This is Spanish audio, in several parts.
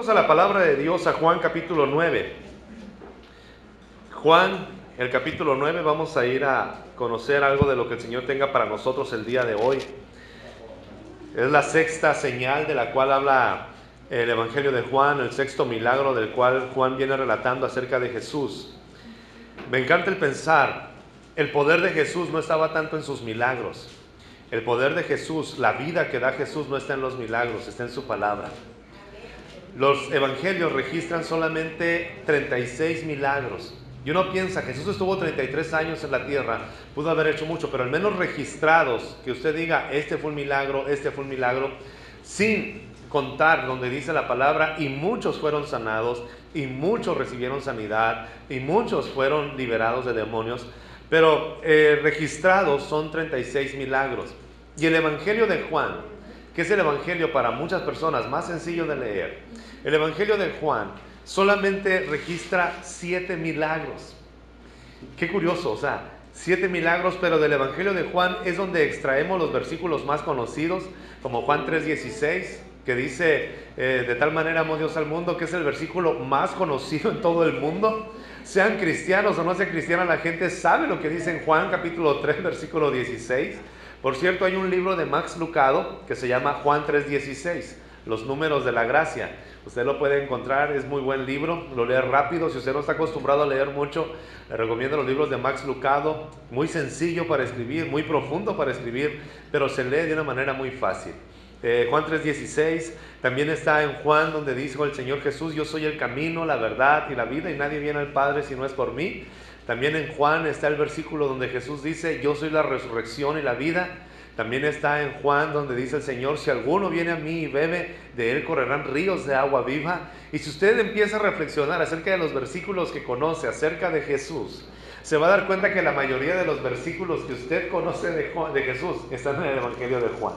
Vamos a la palabra de Dios, a Juan capítulo 9. Juan, el capítulo 9, vamos a ir a conocer algo de lo que el Señor tenga para nosotros el día de hoy. Es la sexta señal de la cual habla el Evangelio de Juan, el sexto milagro del cual Juan viene relatando acerca de Jesús. Me encanta el pensar, el poder de Jesús no estaba tanto en sus milagros. El poder de Jesús, la vida que da Jesús no está en los milagros, está en su palabra. Los evangelios registran solamente 36 milagros. Y uno piensa, Jesús estuvo 33 años en la tierra, pudo haber hecho mucho, pero al menos registrados, que usted diga, este fue un milagro, sin contar donde dice la palabra, y muchos fueron sanados, y muchos recibieron sanidad, y muchos fueron liberados de demonios, pero registrados son 36 milagros. Y el Evangelio de Juan, que es el Evangelio para muchas personas más sencillo de leer, el Evangelio de Juan solamente registra 7 milagros. Qué curioso, 7 milagros, pero del Evangelio de Juan es donde extraemos los versículos más conocidos, como Juan 3:16, que dice, de tal manera amó Dios al mundo, que es el versículo más conocido en todo el mundo. Sean cristianos o no sean cristianos, la gente sabe lo que dice en Juan capítulo 3, versículo 16. Por cierto, hay un libro de Max Lucado que se llama Juan 3:16, los números de la gracia. Usted lo puede encontrar, es muy buen libro, lo lee rápido. Si usted no está acostumbrado a leer mucho, le recomiendo los libros de Max Lucado, muy sencillo para escribir, muy profundo para escribir, pero se lee de una manera muy fácil. Juan 3:16, también está en Juan donde dijo el Señor Jesús, yo soy el camino, la verdad y la vida, y nadie viene al Padre si no es por mí. También en Juan está el versículo donde Jesús dice, yo soy la resurrección y la vida. También está en Juan donde dice el Señor, si alguno viene a mí y bebe, de él correrán ríos de agua viva. Y si usted empieza a reflexionar acerca de los versículos que conoce acerca de Jesús, se va a dar cuenta que la mayoría de los versículos que usted conoce de Jesús están en el Evangelio de Juan.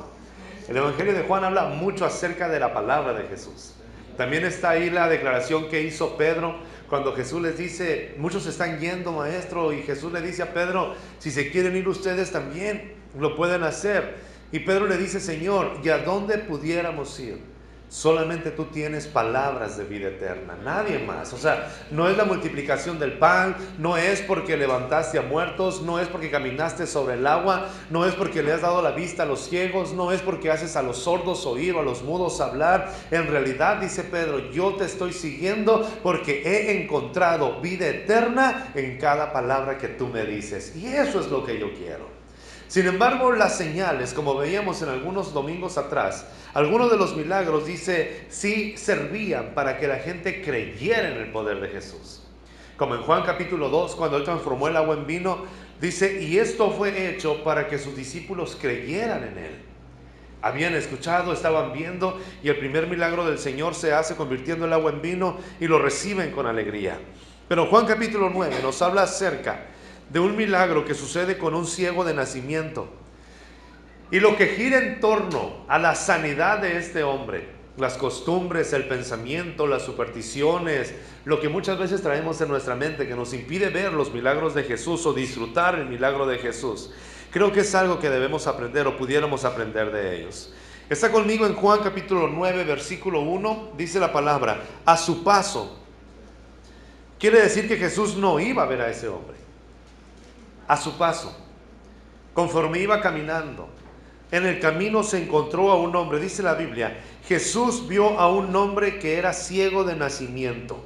El Evangelio de Juan habla mucho acerca de la palabra de Jesús. También está ahí la declaración que hizo Pedro cuando Jesús les dice, muchos están yendo, maestro, y Jesús le dice a Pedro, si se quieren ir ustedes también, lo pueden hacer. Y Pedro le dice, Señor, ¿y a dónde pudiéramos ir? Solamente tú tienes palabras de vida eterna, nadie más. No es la multiplicación del pan, no es porque levantaste a muertos, no es porque caminaste sobre el agua, no es porque le has dado la vista a los ciegos, no es porque haces a los sordos oír o a los mudos hablar. En realidad, dice Pedro, yo te estoy siguiendo porque he encontrado vida eterna en cada palabra que tú me dices. Y eso es lo que yo quiero. Sin embargo, las señales, como veíamos en algunos domingos atrás, algunos de los milagros, dice, sí servían para que la gente creyera en el poder de Jesús. Como en Juan capítulo 2, cuando él transformó el agua en vino, dice, y esto fue hecho para que sus discípulos creyeran en él. Habían escuchado, estaban viendo, y el primer milagro del Señor se hace convirtiendo el agua en vino y lo reciben con alegría. Pero Juan capítulo 9 nos habla acerca de un milagro que sucede con un ciego de nacimiento. Y lo que gira en torno a la sanidad de este hombre, las costumbres, el pensamiento, las supersticiones, lo que muchas veces traemos en nuestra mente que nos impide ver los milagros de Jesús o disfrutar el milagro de Jesús, creo que es algo que debemos aprender o pudiéramos aprender de ellos. Está conmigo en Juan capítulo 9, versículo 1, dice la palabra, a su paso. Quiere decir que Jesús no iba a ver a ese hombre. A su paso, conforme iba caminando, en el camino se encontró a un hombre. Dice la Biblia, Jesús vio a un hombre que era ciego de nacimiento.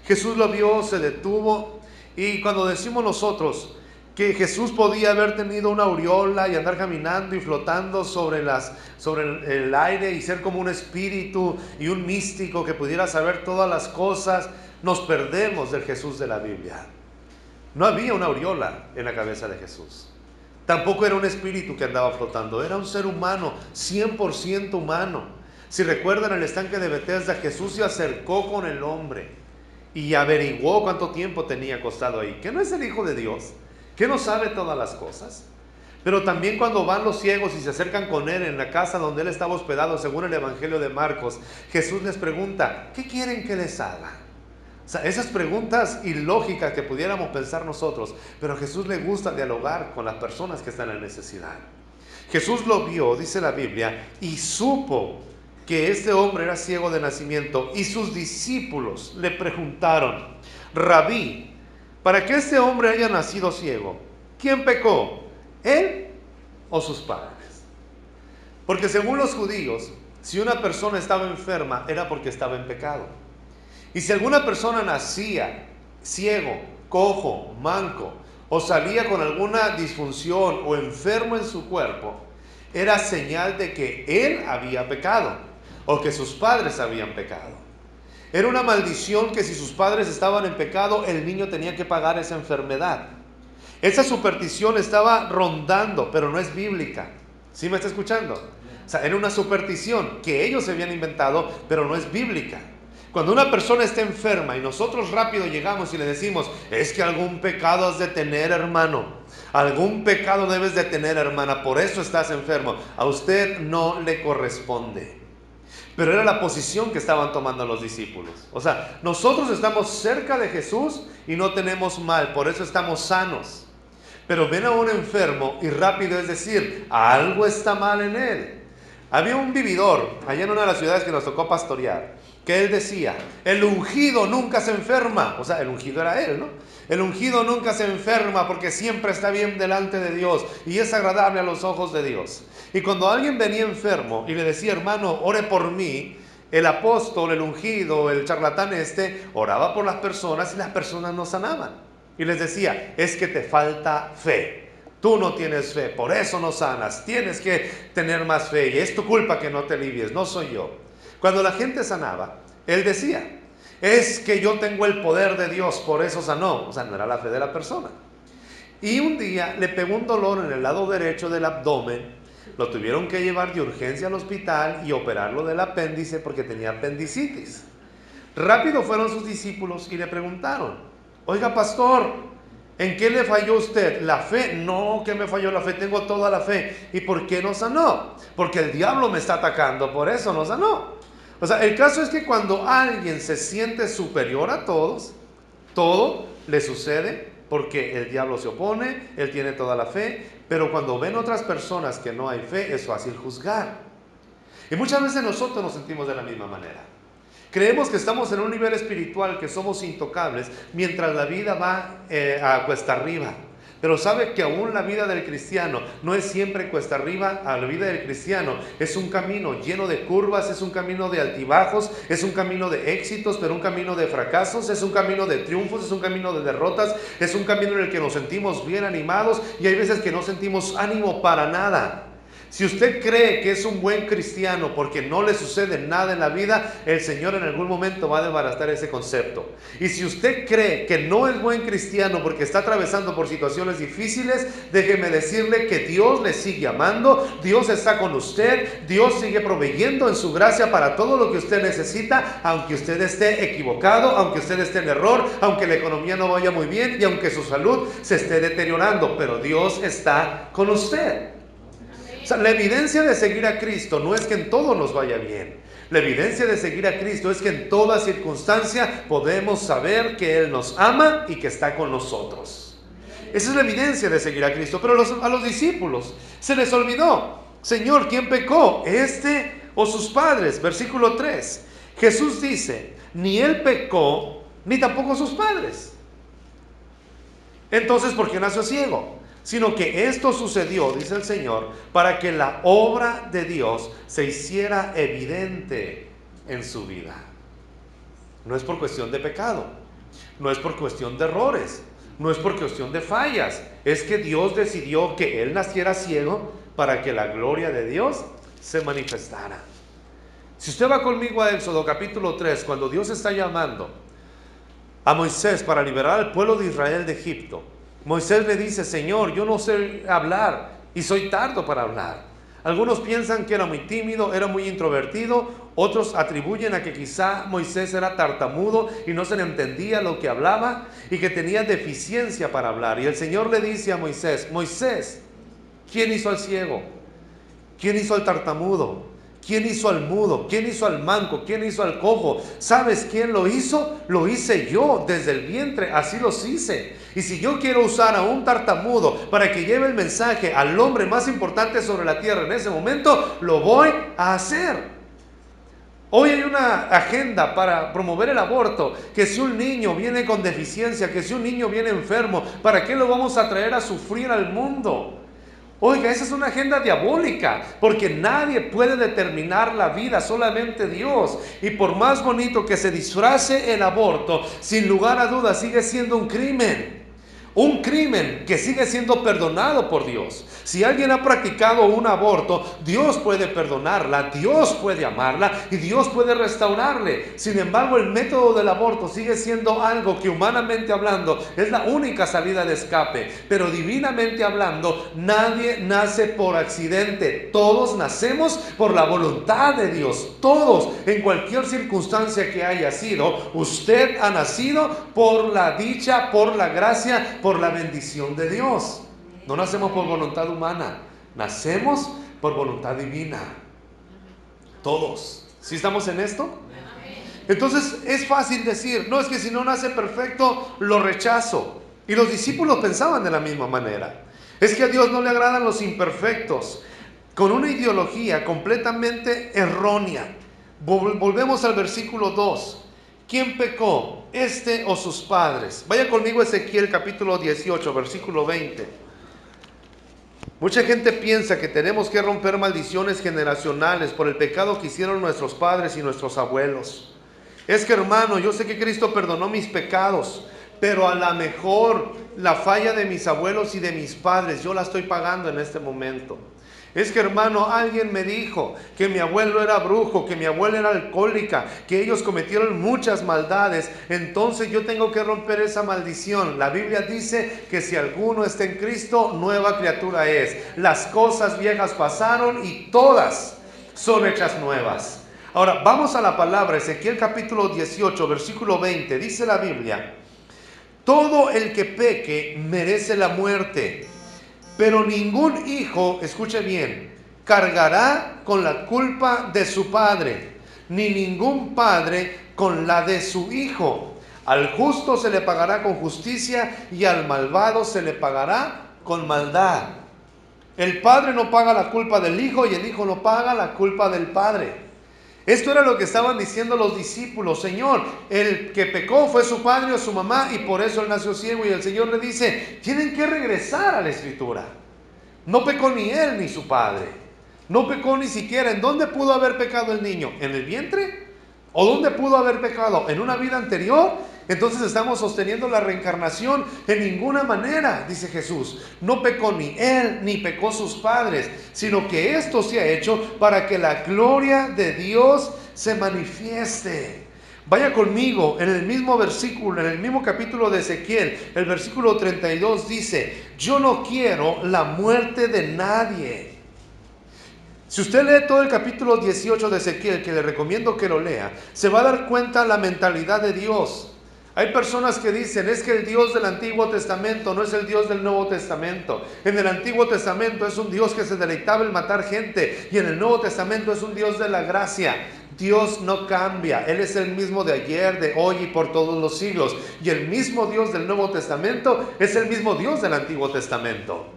Jesús lo vio, se detuvo, y cuando decimos nosotros que Jesús podía haber tenido una aureola y andar caminando y flotando sobre el aire y ser como un espíritu y un místico que pudiera saber todas las cosas, nos perdemos del Jesús de la Biblia. No había una aureola en la cabeza de Jesús. Tampoco era un espíritu que andaba flotando. Era un ser humano, 100% humano. Si recuerdan el estanque de Betesda, Jesús se acercó con el hombre y averiguó cuánto tiempo tenía acostado ahí. ¿Que no es el Hijo de Dios? ¿Que no sabe todas las cosas? Pero también cuando van los ciegos y se acercan con él en la casa donde él estaba hospedado, según el Evangelio de Marcos, Jesús les pregunta, ¿qué quieren que les haga? Esas preguntas ilógicas que pudiéramos pensar nosotros, pero a Jesús le gusta dialogar con las personas que están en necesidad. Jesús lo vio, dice la Biblia, y supo que este hombre era ciego de nacimiento, y sus discípulos le preguntaron: Rabí, para que este hombre haya nacido ciego, ¿quién pecó, él o sus padres? Porque según los judíos, si una persona estaba enferma era porque estaba en pecado. Y si alguna persona nacía ciego, cojo, manco, o salía con alguna disfunción o enfermo en su cuerpo, era señal de que él había pecado o que sus padres habían pecado. Era una maldición que si sus padres estaban en pecado, el niño tenía que pagar esa enfermedad. Esa superstición estaba rondando, pero no es bíblica. ¿Sí me está escuchando? O sea, era una superstición que ellos se habían inventado, pero no es bíblica. Cuando una persona está enferma y nosotros rápido llegamos y le decimos: es que algún pecado has de tener, hermano, algún pecado debes de tener, hermana, por eso estás enfermo. A usted no le corresponde. Pero era la posición que estaban tomando los discípulos. O sea, nosotros estamos cerca de Jesús y no tenemos mal, por eso estamos sanos. Pero ven a un enfermo y rápido es decir: algo está mal en él. Había un vividor allá en una de las ciudades que nos tocó pastorear, que él decía: el ungido nunca se enferma. O sea, el ungido era él, ¿no? El ungido nunca se enferma porque siempre está bien delante de Dios y es agradable a los ojos de Dios. Y cuando alguien venía enfermo y le decía: hermano, ore por mí, el apóstol, el ungido, el charlatán oraba por las personas y las personas no sanaban. Y les decía: es que te falta fe. Tú no tienes fe, por eso no sanas. Tienes que tener más fe y es tu culpa que no te alivies, no soy yo. Cuando la gente sanaba, él decía: es que yo tengo el poder de Dios, por eso sanó. O sea, no era la fe de la persona. Y un día le pegó un dolor en el lado derecho del abdomen. Lo tuvieron que llevar de urgencia al hospital y operarlo del apéndice porque tenía apendicitis. Rápido fueron sus discípulos y le preguntaron: oiga, pastor, ¿en qué le falló usted? ¿La fe? No, que me falló la fe, tengo toda la fe. ¿Y por qué no sanó? Porque el diablo me está atacando, por eso no sanó. O sea, el caso es que cuando alguien se siente superior a todos, todo le sucede porque el diablo se opone, él tiene toda la fe, pero cuando ven otras personas que no hay fe, es fácil juzgar. Y muchas veces nosotros nos sentimos de la misma manera. Creemos que estamos en un nivel espiritual, que somos intocables, mientras la vida va a cuesta arriba. Pero sabe que aún la vida del cristiano no es siempre cuesta arriba. A la vida del cristiano es un camino lleno de curvas, es un camino de altibajos, es un camino de éxitos, pero un camino de fracasos, es un camino de triunfos, es un camino de derrotas, es un camino en el que nos sentimos bien animados y hay veces que no sentimos ánimo para nada. Si usted cree que es un buen cristiano porque no le sucede nada en la vida, el Señor en algún momento va a desbaratar ese concepto. Y si usted cree que no es buen cristiano porque está atravesando por situaciones difíciles, déjeme decirle que Dios le sigue amando, Dios está con usted, Dios sigue proveyendo en su gracia para todo lo que usted necesita, aunque usted esté equivocado, aunque usted esté en error, aunque la economía no vaya muy bien y aunque su salud se esté deteriorando, pero Dios está con usted. O sea, la evidencia de seguir a Cristo no es que en todo nos vaya bien. La evidencia de seguir a Cristo es que en toda circunstancia podemos saber que Él nos ama y que está con nosotros. Esa es la evidencia de seguir a Cristo. Pero a los discípulos se les olvidó: Señor, ¿quién pecó? ¿Este o sus padres? Versículo 3. Jesús dice: ni él pecó, ni tampoco sus padres. Entonces, ¿por qué nació ciego? Sino que esto sucedió, dice el Señor, para que la obra de Dios se hiciera evidente en su vida. No es por cuestión de pecado, no es por cuestión de errores, no es por cuestión de fallas. Es que Dios decidió que él naciera ciego para que la gloria de Dios se manifestara. Si usted va conmigo a Éxodo capítulo 3, cuando Dios está llamando a Moisés para liberar al pueblo de Israel de Egipto, Moisés le dice: Señor, yo no sé hablar y soy tardo para hablar. Algunos piensan que era muy tímido, era muy introvertido. Otros atribuyen a que quizá Moisés era tartamudo y no se le entendía lo que hablaba y que tenía deficiencia para hablar. Y el Señor le dice a Moisés: Moisés, ¿quién hizo al ciego? ¿Quién hizo al tartamudo? ¿Quién hizo al mudo? ¿Quién hizo al manco? ¿Quién hizo al cojo? ¿Sabes quién lo hizo? Lo hice yo desde el vientre, así los hice. Y si yo quiero usar a un tartamudo para que lleve el mensaje al hombre más importante sobre la tierra en ese momento, lo voy a hacer. Hoy hay una agenda para promover el aborto, que si un niño viene con deficiencia, que si un niño viene enfermo, ¿para qué lo vamos a traer a sufrir al mundo? Oiga, esa es una agenda diabólica, porque nadie puede determinar la vida, solamente Dios. Y por más bonito que se disfrace el aborto, sin lugar a dudas sigue siendo un crimen. Un crimen que sigue siendo perdonado por Dios. Si alguien ha practicado un aborto, Dios puede perdonarla, Dios puede amarla y Dios puede restaurarle. Sin embargo, el método del aborto sigue siendo algo que, humanamente hablando, es la única salida de escape. Pero divinamente hablando, nadie nace por accidente. Todos nacemos por la voluntad de Dios. Todos, en cualquier circunstancia que haya sido, usted ha nacido por la dicha, por la gracia, por la bendición de Dios. No nacemos por voluntad humana, nacemos por voluntad divina. Todos. ¿Sí estamos en esto? Entonces es fácil decir, no, es que si no nace perfecto, lo rechazo. Y los discípulos pensaban de la misma manera. Es que a Dios no le agradan los imperfectos, con una ideología completamente errónea. Volvemos al versículo 2. ¿Quién pecó? ¿Este o sus padres? Vaya conmigo a Ezequiel capítulo 18, versículo 20. Mucha gente piensa que tenemos que romper maldiciones generacionales por el pecado que hicieron nuestros padres y nuestros abuelos. Es que, hermano, yo sé que Cristo perdonó mis pecados, pero a lo mejor la falla de mis abuelos y de mis padres yo la estoy pagando en este momento. Es que, hermano, alguien me dijo que mi abuelo era brujo, que mi abuela era alcohólica, que ellos cometieron muchas maldades. Entonces yo tengo que romper esa maldición. La Biblia dice que si alguno está en Cristo, nueva criatura es. Las cosas viejas pasaron y todas son hechas nuevas. Ahora, vamos a la palabra, Ezequiel capítulo 18, versículo 20. Dice la Biblia: todo el que peque merece la muerte, pero ningún hijo, escuche bien, cargará con la culpa de su padre, ni ningún padre con la de su hijo. Al justo se le pagará con justicia y al malvado se le pagará con maldad. El padre no paga la culpa del hijo y el hijo no paga la culpa del padre. Esto era lo que estaban diciendo los discípulos. Señor, el que pecó fue su padre o su mamá y por eso él nació ciego. Y el Señor le dice, tienen que regresar a la Escritura. No pecó ni él ni su padre. No pecó ni siquiera. ¿En dónde pudo haber pecado el niño? ¿En el vientre? ¿O dónde pudo haber pecado? ¿En una vida anterior? Entonces estamos sosteniendo la reencarnación. En ninguna manera, dice Jesús. No pecó ni él ni pecó sus padres, sino que esto se ha hecho para que la gloria de Dios se manifieste. Vaya conmigo en el mismo versículo, en el mismo capítulo de Ezequiel, el versículo 32 dice: yo no quiero la muerte de nadie. Si usted lee todo el capítulo 18 de Ezequiel, que le recomiendo que lo lea, se va a dar cuenta la mentalidad de Dios. Hay personas que dicen, es que el Dios del Antiguo Testamento no es el Dios del Nuevo Testamento. En el Antiguo Testamento es un Dios que se deleitaba en matar gente, y en el Nuevo Testamento es un Dios de la gracia. Dios no cambia, Él es el mismo de ayer, de hoy y por todos los siglos. Y el mismo Dios del Nuevo Testamento es el mismo Dios del Antiguo Testamento.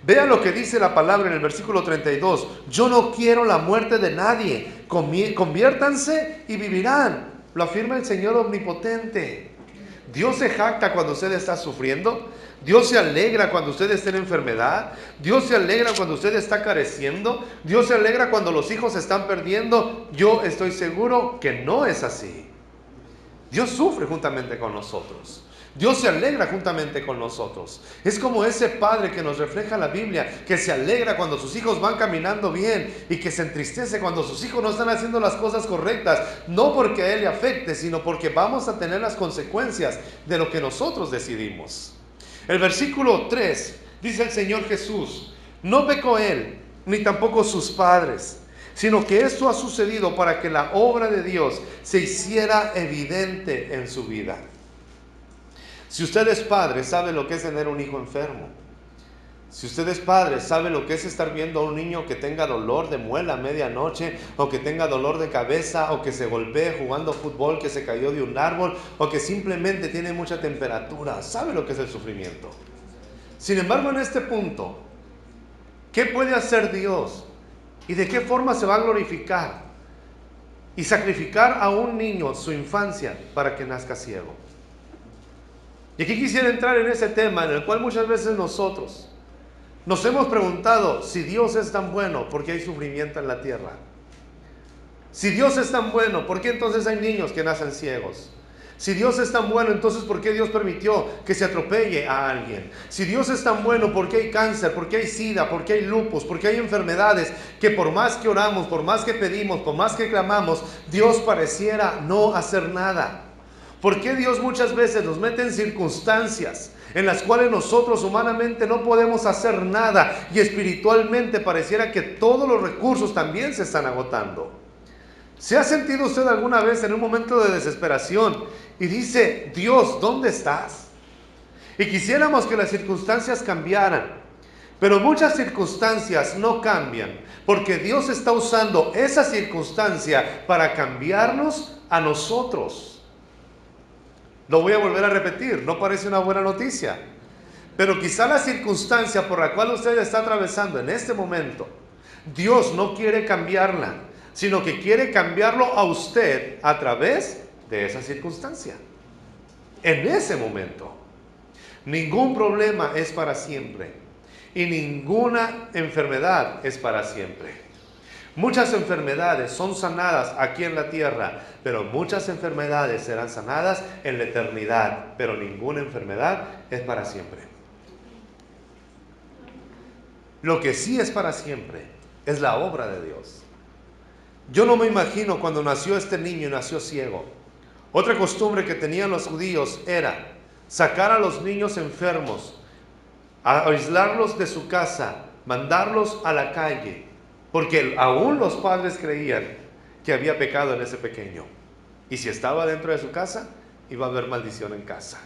Vea lo que dice la palabra en el versículo 32. Yo no quiero la muerte de nadie. Conviértanse y vivirán. Lo afirma el Señor omnipotente. Dios se jacta cuando usted está sufriendo. Dios se alegra cuando usted está en enfermedad. Dios se alegra cuando usted está careciendo. Dios se alegra cuando los hijos se están perdiendo. Yo estoy seguro que no es así. Dios sufre juntamente con nosotros. Dios se alegra juntamente con nosotros. Es como ese padre que nos refleja la Biblia, que se alegra cuando sus hijos van caminando bien y que se entristece cuando sus hijos no están haciendo las cosas correctas, no porque a él le afecte, sino porque vamos a tener las consecuencias de lo que nosotros decidimos. El versículo 3 dice el Señor Jesús: no pecó él, ni tampoco sus padres, sino que esto ha sucedido para que la obra de Dios se hiciera evidente en su vida. Si usted es padre, sabe lo que es tener un hijo enfermo. Si usted es padre, sabe lo que es estar viendo a un niño que tenga dolor de muela a medianoche, o que tenga dolor de cabeza, o que se golpee jugando fútbol, que se cayó de un árbol, o que simplemente tiene mucha temperatura. Sabe lo que es el sufrimiento. Sin embargo, en este punto, ¿qué puede hacer Dios? ¿Y de qué forma se va a glorificar? y sacrificar a un niño su infancia para que nazca ciego. Y aquí quisiera entrar en ese tema en el cual muchas veces nosotros nos hemos preguntado: si Dios es tan bueno, ¿por qué hay sufrimiento en la tierra? Si Dios es tan bueno, ¿por qué entonces hay niños que nacen ciegos? Si Dios es tan bueno, entonces ¿por qué Dios permitió que se atropelle a alguien? Si Dios es tan bueno, ¿por qué hay cáncer? ¿Por qué hay sida? ¿Por qué hay lupus? ¿Por qué hay enfermedades que por más que oramos, por más que pedimos, por más que clamamos, Dios pareciera no hacer nada? ¿Por qué Dios muchas veces nos mete en circunstancias en las cuales nosotros humanamente no podemos hacer nada y espiritualmente pareciera que todos los recursos también se están agotando? ¿Se ha sentido usted alguna vez en un momento de desesperación y dice: Dios, ¿dónde estás? Y quisiéramos que las circunstancias cambiaran, pero muchas circunstancias no cambian, porque Dios está usando esa circunstancia para cambiarnos a nosotros. Lo voy a volver a repetir, no parece una buena noticia, pero quizá la circunstancia por la cual usted está atravesando en este momento, Dios no quiere cambiarla, sino que quiere cambiarlo a usted a través de esa circunstancia. En ese momento, ningún problema es para siempre y ninguna enfermedad es para siempre. Muchas enfermedades son sanadas aquí en la tierra, pero muchas enfermedades serán sanadas en la eternidad, pero ninguna enfermedad es para siempre. Lo que sí es para siempre es la obra de Dios. Yo no me imagino cuando nació este niño y nació ciego. Otra costumbre que tenían los judíos era sacar a los niños enfermos, aislarlos de su casa, mandarlos a la calle, porque aún los padres creían que había pecado en ese pequeño. Y si estaba dentro de su casa, iba a haber maldición en casa.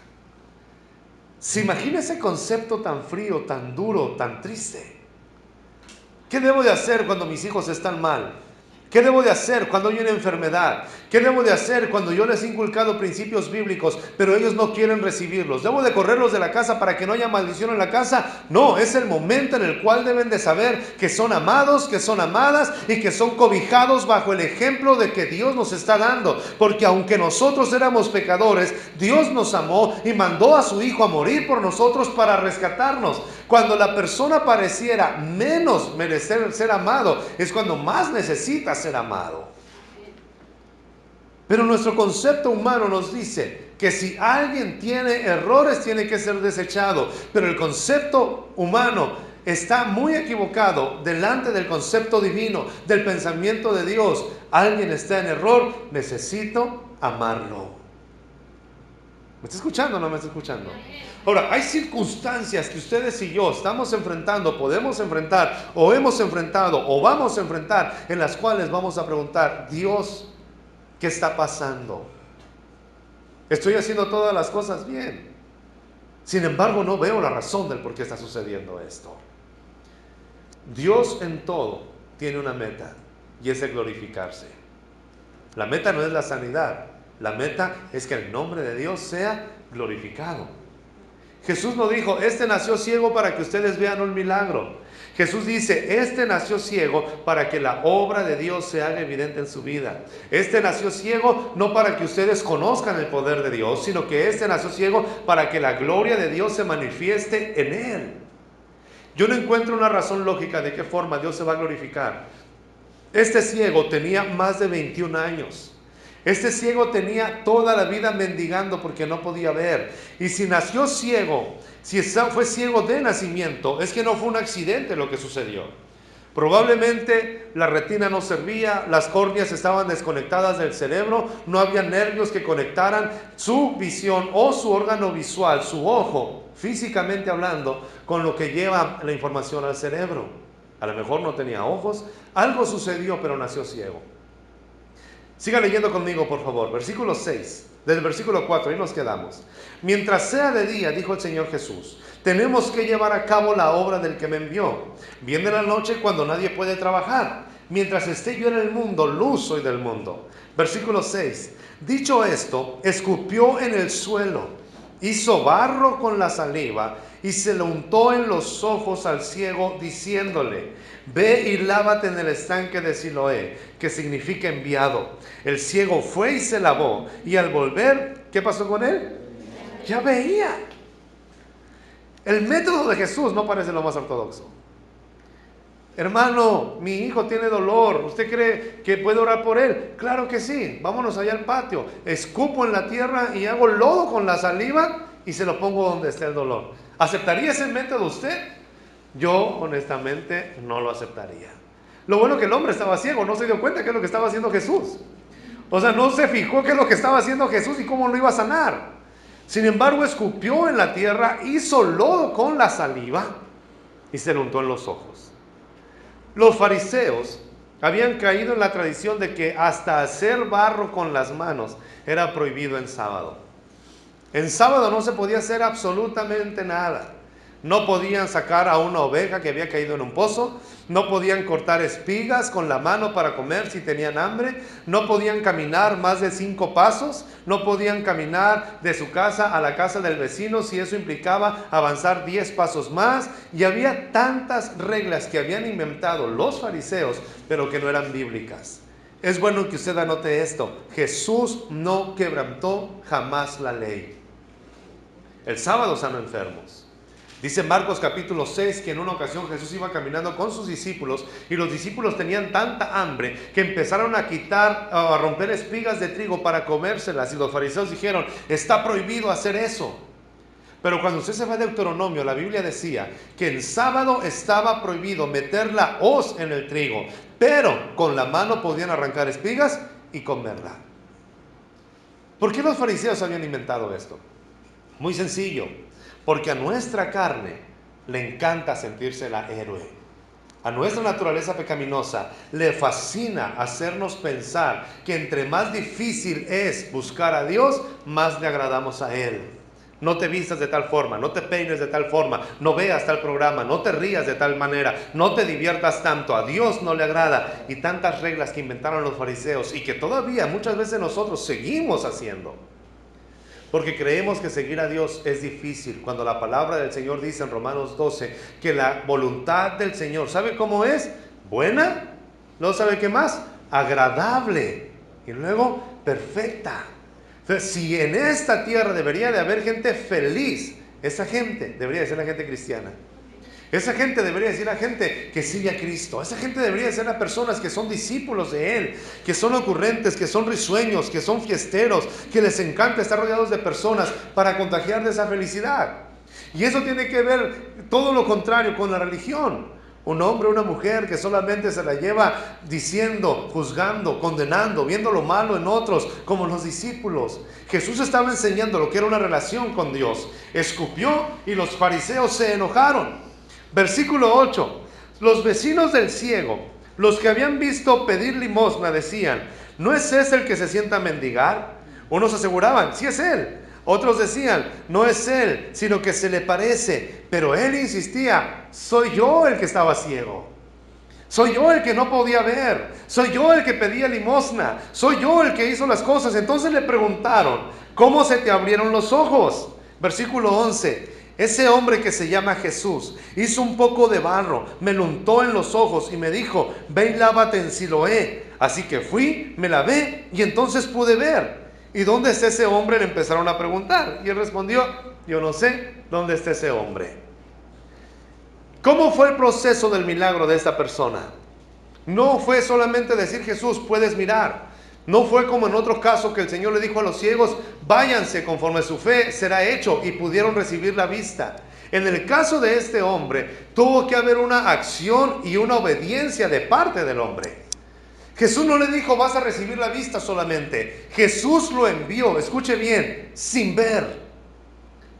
¿Se imagina ese concepto tan frío, tan duro, tan triste? ¿Qué debo de hacer cuando mis hijos están mal? ¿Qué debo de hacer cuando hay una enfermedad? ¿Qué debo de hacer cuando yo les he inculcado principios bíblicos, pero ellos no quieren recibirlos? ¿Debo de correrlos de la casa para que no haya maldición en la casa? No, es el momento en el cual deben de saber que son amados, que son amadas y que son cobijados bajo el ejemplo de que Dios nos está dando. Porque aunque nosotros éramos pecadores, Dios nos amó y mandó a su Hijo a morir por nosotros para rescatarnos. Cuando la persona pareciera menos merecer ser amado, es cuando más necesita ser amado. Pero nuestro concepto humano nos dice que si alguien tiene errores, tiene que ser desechado. Pero el concepto humano está muy equivocado delante del concepto divino, del pensamiento de Dios. Alguien está en error, necesito amarlo. ¿Me está escuchando o no me está escuchando? Ahora, hay circunstancias que ustedes y yo estamos enfrentando, podemos enfrentar, o hemos enfrentado, o vamos a enfrentar, en las cuales vamos a preguntar: Dios, ¿qué está pasando? Estoy haciendo todas las cosas bien. Sin embargo, no veo la razón del por qué está sucediendo esto. Dios en todo tiene una meta, y es el glorificarse. La meta no es la sanidad. La meta es que el nombre de Dios sea glorificado. Jesús no dijo: este nació ciego para que ustedes vean un milagro. Jesús dice: este nació ciego para que la obra de Dios se haga evidente en su vida. Este nació ciego no para que ustedes conozcan el poder de Dios, sino que este nació ciego para que la gloria de Dios se manifieste en él. Yo no encuentro una razón lógica de qué forma Dios se va a glorificar. Este ciego tenía más de 21 años. Este ciego tenía toda la vida mendigando porque no podía ver. Y si nació ciego, si fue ciego de nacimiento, es que no fue un accidente lo que sucedió. Probablemente la retina no servía, las córneas estaban desconectadas del cerebro, no había nervios que conectaran su visión o su órgano visual, su ojo, físicamente hablando, con lo que lleva la información al cerebro. A lo mejor no tenía ojos, algo sucedió, pero nació ciego. Siga leyendo conmigo, por favor. Versículo 6, del versículo 4, ahí nos quedamos. Mientras sea de día, dijo el Señor Jesús, tenemos que llevar a cabo la obra del que me envió. Viene la noche cuando nadie puede trabajar. Mientras esté yo en el mundo, luz soy del mundo. Versículo 6, dicho esto, escupió en el suelo hizo barro con la saliva y se lo untó en los ojos al ciego, diciéndole: ve y lávate en el estanque de Siloé, que significa enviado. El ciego fue y se lavó, y al volver, ¿qué pasó con él? Ya veía. El método de Jesús no parece lo más ortodoxo. Hermano, mi hijo tiene dolor, ¿usted cree que puede orar por él? Claro que sí, vámonos allá al patio, escupo en la tierra y hago lodo con la saliva y se lo pongo donde esté el dolor. ¿Aceptaría ese método usted? Yo honestamente no lo aceptaría. Lo bueno que el hombre estaba ciego, no se dio cuenta que es lo que estaba haciendo Jesús. O sea, no se fijó qué es lo que estaba haciendo Jesús y cómo lo iba a sanar. Sin embargo, escupió en la tierra, hizo lodo con la saliva y se lo untó en los ojos. Los fariseos habían caído en la tradición de que hasta hacer barro con las manos era prohibido en sábado. En sábado no se podía hacer absolutamente nada. No podían sacar a una oveja que había caído en un pozo, no podían cortar espigas con la mano para comer si tenían hambre, no podían caminar más de 5 pasos, no podían caminar de su casa a la casa del vecino si eso implicaba avanzar 10 pasos más, y había tantas reglas que habían inventado los fariseos, pero que no eran bíblicas. Es bueno que usted anote esto: Jesús no quebrantó jamás la ley. El sábado sanó enfermos. Dice Marcos capítulo 6 que en una ocasión Jesús iba caminando con sus discípulos y los discípulos tenían tanta hambre que empezaron a romper espigas de trigo para comérselas, y los fariseos dijeron: está prohibido hacer eso. Pero cuando usted se va a Deuteronomio, la Biblia decía que en sábado estaba prohibido meter la hoz en el trigo, pero con la mano podían arrancar espigas y comerla. ¿Por qué los fariseos habían inventado esto? Muy sencillo. Porque a nuestra carne le encanta sentirse la héroe. A nuestra naturaleza pecaminosa le fascina hacernos pensar que entre más difícil es buscar a Dios, más le agradamos a Él. No te vistas de tal forma, no te peines de tal forma, no veas tal programa, no te rías de tal manera, no te diviertas tanto, a Dios no le agrada. Y tantas reglas que inventaron los fariseos y que todavía muchas veces nosotros seguimos haciendo. Porque creemos que seguir a Dios es difícil, cuando la palabra del Señor dice en Romanos 12 que la voluntad del Señor, ¿sabe cómo es? Buena, ¿no sabe qué más? Agradable y luego perfecta. Entonces, si en esta tierra debería de haber gente feliz, esa gente debería de ser la gente cristiana. Esa gente debería de ser la gente que sigue a Cristo. Esa gente debería de ser las personas que son discípulos de Él, que son ocurrentes, que son risueños, que son fiesteros, que les encanta estar rodeados de personas para contagiar de esa felicidad. Y eso tiene que ver todo lo contrario con la religión. Un hombre o una mujer que solamente se la lleva diciendo, juzgando, condenando, viendo lo malo en otros, como los discípulos. Jesús estaba enseñando lo que era una relación con Dios. Escupió y los fariseos se enojaron. Versículo 8. Los vecinos del ciego, los que habían visto pedir limosna, decían: ¿no es ese el que se sienta a mendigar? Unos aseguraban: sí es él. Otros decían: no es él, sino que se le parece. Pero él insistía: soy yo el que estaba ciego. Soy yo el que no podía ver. Soy yo el que pedía limosna. Soy yo el que hizo las cosas. Entonces le preguntaron: ¿cómo se te abrieron los ojos? Versículo 11. Ese hombre que se llama Jesús hizo un poco de barro, me lo untó en los ojos y me dijo: ve y lávate en Siloé. Así que fui, me lavé y entonces pude ver. ¿Y dónde está ese hombre?, le empezaron a preguntar. Y él respondió: yo no sé dónde está ese hombre. ¿Cómo fue el proceso del milagro de esta persona? No fue solamente decir: Jesús, puedes mirar. No fue como en otro caso que el Señor le dijo a los ciegos: váyanse, conforme su fe será hecho, y pudieron recibir la vista. En el caso de este hombre, tuvo que haber una acción y una obediencia de parte del hombre. Jesús no le dijo: vas a recibir la vista solamente. Jesús lo envió, escuche bien, sin ver.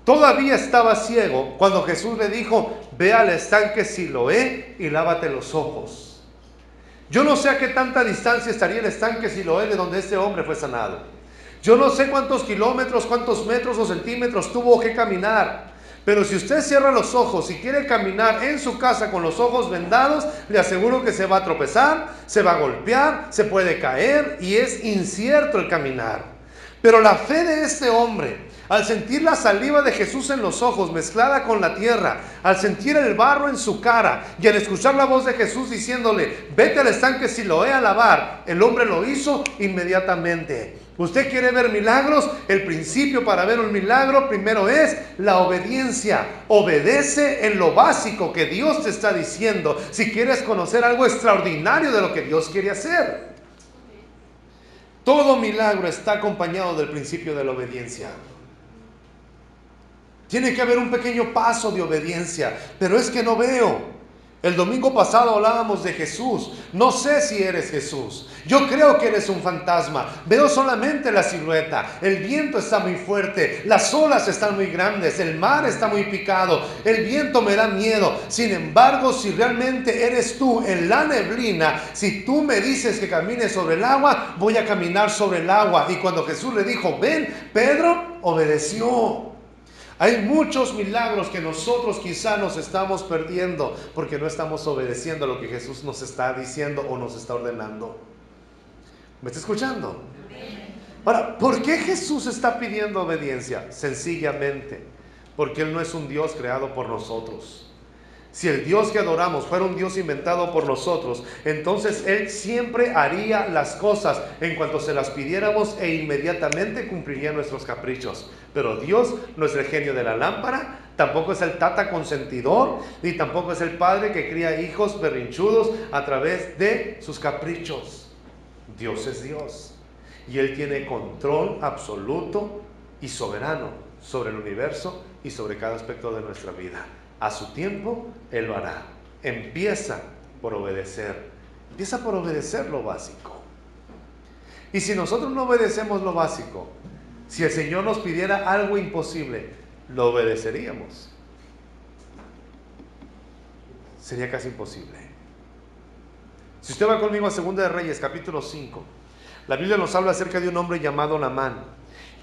Todavía estaba ciego cuando Jesús le dijo: ve al estanque Siloé y lávate los ojos. Yo no sé a qué tanta distancia estaría el estanque Siloé de donde este hombre fue sanado. Yo no sé cuántos kilómetros, cuántos metros o centímetros tuvo que caminar. Pero si usted cierra los ojos y quiere caminar en su casa con los ojos vendados, le aseguro que se va a tropezar, se va a golpear, se puede caer y es incierto el caminar. Pero la fe de este hombre Al sentir la saliva de Jesús en los ojos mezclada con la tierra, al sentir el barro en su cara y al escuchar la voz de Jesús diciéndole, vete al estanque Siloé a lavar, el hombre lo hizo inmediatamente. ¿Usted quiere ver milagros? El principio para ver un milagro primero es la obediencia. Obedece en lo básico que Dios te está diciendo si quieres conocer algo extraordinario de lo que Dios quiere hacer. Todo milagro está acompañado del principio de la obediencia. Tiene que haber un pequeño paso de obediencia, pero es que no veo. El domingo pasado hablábamos de Jesús. No sé si eres Jesús. Yo creo que eres un fantasma. Veo solamente la silueta. El viento está muy fuerte. Las olas están muy grandes. El mar está muy picado. El viento me da miedo. Sin embargo, si realmente eres tú en la neblina, si tú me dices que camine sobre el agua, voy a caminar sobre el agua. Y cuando Jesús le dijo, ven, Pedro obedeció. Hay muchos milagros que nosotros quizá nos estamos perdiendo porque no estamos obedeciendo a lo que Jesús nos está diciendo o nos está ordenando. ¿Me está escuchando? Ahora, ¿por qué Jesús está pidiendo obediencia? Sencillamente, porque Él no es un Dios creado por nosotros. Si el Dios que adoramos fuera un Dios inventado por nosotros, entonces Él siempre haría las cosas en cuanto se las pidiéramos e inmediatamente cumpliría nuestros caprichos. Pero Dios no es el genio de la lámpara, tampoco es el tata consentidor, ni tampoco es el padre que cría hijos berrinchudos a través de sus caprichos. Dios es Dios y Él tiene control absoluto y soberano sobre el universo y sobre cada aspecto de nuestra vida. A su tiempo, Él lo hará. Empieza por obedecer. Empieza por obedecer lo básico. Y si nosotros no obedecemos lo básico, si el Señor nos pidiera algo imposible, lo obedeceríamos. Sería casi imposible. Si usted va conmigo a 2 de Reyes, capítulo 5, la Biblia nos habla acerca de un hombre llamado Naamán.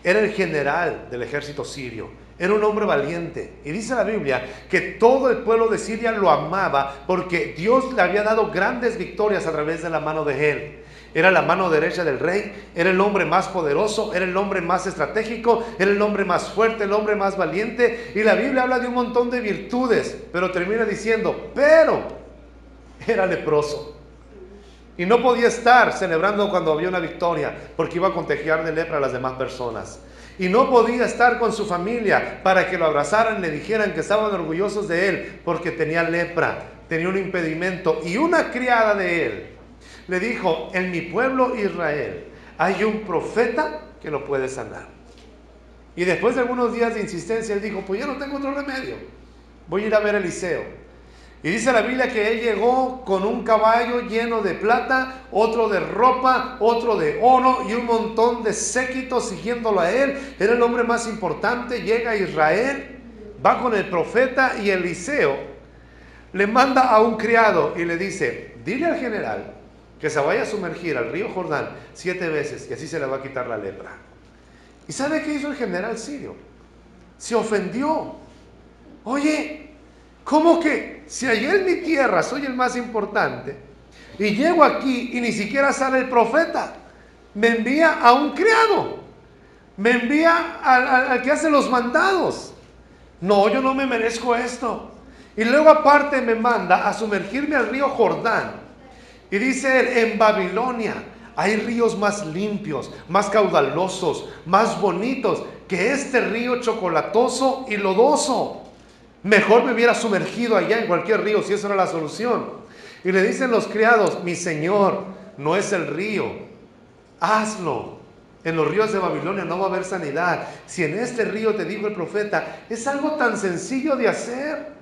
Era el general del ejército sirio. Era un hombre valiente. Y dice la Biblia que todo el pueblo de Siria lo amaba porque Dios le había dado grandes victorias a través de la mano de él. Era la mano derecha del rey, era el hombre más poderoso, era el hombre más estratégico, era el hombre más fuerte, el hombre más valiente. Y la Biblia habla de un montón de virtudes, pero termina diciendo, pero era leproso. Y no podía estar celebrando cuando había una victoria, porque iba a contagiar de lepra a las demás personas. Y no podía estar con su familia para que lo abrazaran, le dijeran que estaban orgullosos de él, porque tenía lepra, tenía un impedimento. Y una criada de él le dijo, en mi pueblo Israel hay un profeta que lo puede sanar. Y después de algunos días de insistencia, él dijo, pues ya no tengo otro remedio, voy a ir a ver a Eliseo. Y dice la Biblia que él llegó con un caballo lleno de plata, otro de ropa, otro de oro y un montón de séquitos siguiéndolo a él. Era el hombre más importante. Llega a Israel, va con el profeta y Eliseo le manda a un criado y le dice, dile al general que se vaya a sumergir al río Jordán 7 veces y así se le va a quitar la lepra. ¿Y sabe qué hizo el general sirio? Se ofendió. Oye, ¿cómo que si allá en mi tierra soy el más importante y llego aquí y ni siquiera sale el profeta? Me envía a un criado, me envía al que hace los mandados. No, yo no me merezco esto. Y luego aparte me manda a sumergirme al río Jordán. Y dice él, en Babilonia hay ríos más limpios, más caudalosos, más bonitos que este río chocolatoso y lodoso. Mejor me hubiera sumergido allá en cualquier río si esa era la solución. Y le dicen los criados, mi señor, no es el río, hazlo. En los ríos de Babilonia no va a haber sanidad. Si en este río te dijo el profeta, es algo tan sencillo de hacer,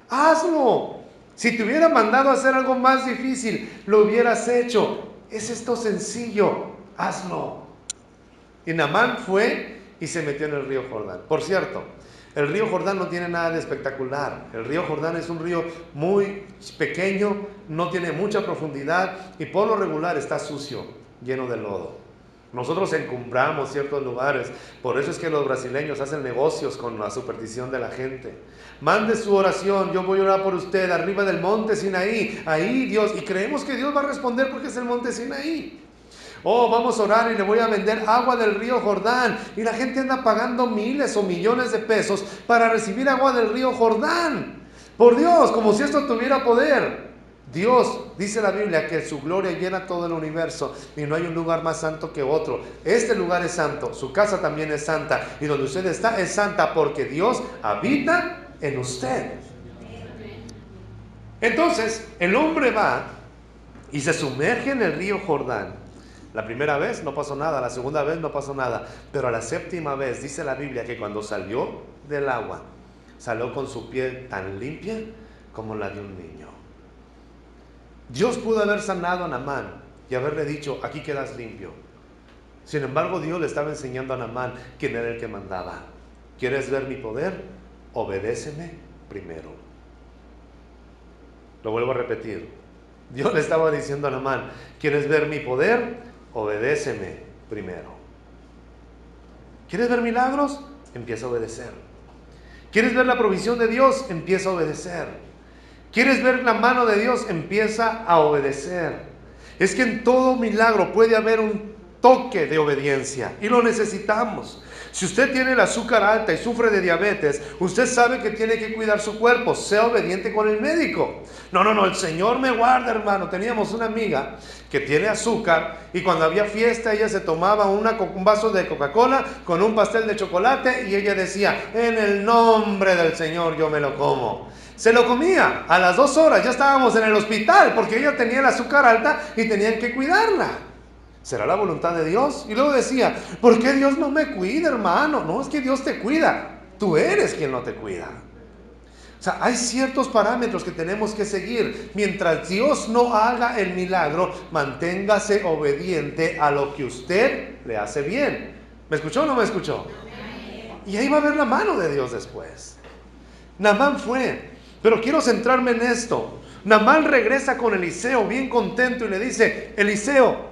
hazlo. Si te hubiera mandado a hacer algo más difícil, lo hubieras hecho. Es esto sencillo, hazlo. Y Naamán fue y se metió en el río Jordán. Por cierto, el río Jordán no tiene nada de espectacular. El río Jordán es un río muy pequeño, no tiene mucha profundidad y por lo regular está sucio, lleno de lodo. Nosotros encumbramos ciertos lugares, por eso es que los brasileños hacen negocios con la superstición de la gente. Mande su oración, yo voy a orar por usted arriba del monte Sinaí, ahí Dios, y creemos que Dios va a responder porque es el monte Sinaí. Oh, vamos a orar y le voy a vender agua del río Jordán. Y la gente anda pagando miles o millones de pesos para recibir agua del río Jordán. Por Dios, como si esto tuviera poder. Dios, dice la Biblia, que su gloria llena todo el universo y no hay un lugar más santo que otro. Este lugar es santo, su casa también es santa, y donde usted está es santa porque Dios habita en usted. Entonces, el hombre va y se sumerge en el río Jordán. La primera vez no pasó nada, la segunda vez no pasó nada, pero a la séptima vez dice la Biblia que cuando salió del agua, salió con su piel tan limpia como la de un niño. Dios pudo haber sanado a Naamán y haberle dicho, aquí quedas limpio. Sin embargo, Dios le estaba enseñando a Naamán quién era el que mandaba. ¿Quieres ver mi poder? Obedéceme primero. Lo vuelvo a repetir. Dios le estaba diciendo a Naamán, ¿quieres ver mi poder? Obedéceme primero. ¿Quieres ver milagros? Empieza a obedecer. ¿Quieres ver la provisión de Dios? Empieza a obedecer. ¿Quieres ver la mano de Dios? Empieza a obedecer. Es que en todo milagro puede haber un toque de obediencia y lo necesitamos. Si usted tiene el azúcar alta y sufre de diabetes, usted sabe que tiene que cuidar su cuerpo. Sea obediente con el médico. No, el Señor me guarda, hermano. Teníamos una amiga que tiene azúcar y cuando había fiesta ella se tomaba un vaso de Coca-Cola con un pastel de chocolate y ella decía, en el nombre del Señor yo me lo como. Se lo comía. A las 2 horas ya estábamos en el hospital porque ella tenía el azúcar alta y tenían que cuidarla. ¿Será la voluntad de Dios? Y luego decía, ¿por qué Dios no me cuida, hermano? No, es que Dios te cuida. Tú eres quien no te cuida. O sea, hay ciertos parámetros que tenemos que seguir. Mientras Dios no haga el milagro, manténgase obediente a lo que usted le hace bien. ¿Me escuchó o no me escuchó? Y ahí va a ver la mano de Dios después. Naamán fue. Pero quiero centrarme en esto. Naamán regresa con Eliseo bien contento y le dice, Eliseo,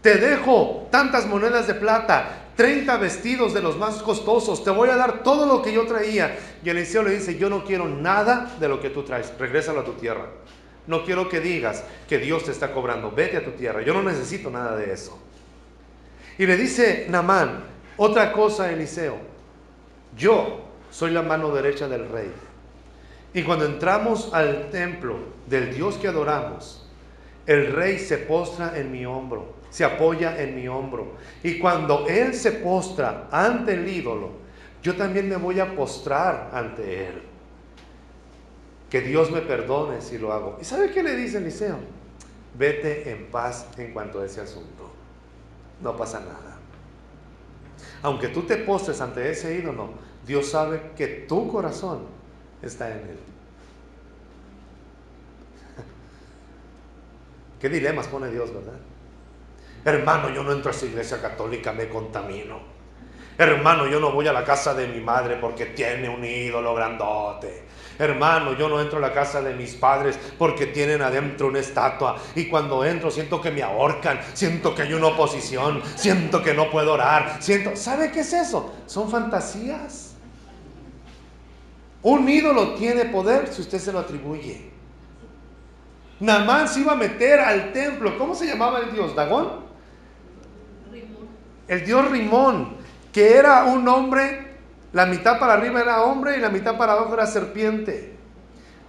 te dejo tantas monedas de plata, 30 vestidos de los más costosos, te voy a dar todo lo que yo traía. Y Eliseo le dice, yo no quiero nada de lo que tú traes, regrésalo a tu tierra. No quiero que digas que Dios te está cobrando, vete a tu tierra, yo no necesito nada de eso. Y le dice Naamán, otra cosa Eliseo, yo soy la mano derecha del rey. Y cuando entramos al templo del Dios que adoramos, el rey se postra en mi hombro, se apoya en mi hombro. Y cuando él se postra ante el ídolo, yo también me voy a postrar ante él. Que Dios me perdone si lo hago. ¿Y sabe qué le dice Eliseo? Vete en paz en cuanto a ese asunto. No pasa nada. Aunque tú te postres ante ese ídolo, Dios sabe que tu corazón está en él. Qué dilemas pone Dios, ¿verdad? Hermano, yo no entro a esa iglesia católica, me contamino. Hermano, yo no voy a la casa de mi madre porque tiene un ídolo grandote. Hermano, yo no entro a la casa de mis padres porque tienen adentro una estatua. Y cuando entro siento que me ahorcan, siento que hay una oposición, siento que no puedo orar, ¿sabe qué es eso? Son fantasías. Un ídolo tiene poder si usted se lo atribuye. Naamán se iba a meter al templo. ¿Cómo se llamaba el dios? ¿Dagón? Rimón. El dios Rimón, que era un hombre, la mitad para arriba era hombre y la mitad para abajo era serpiente.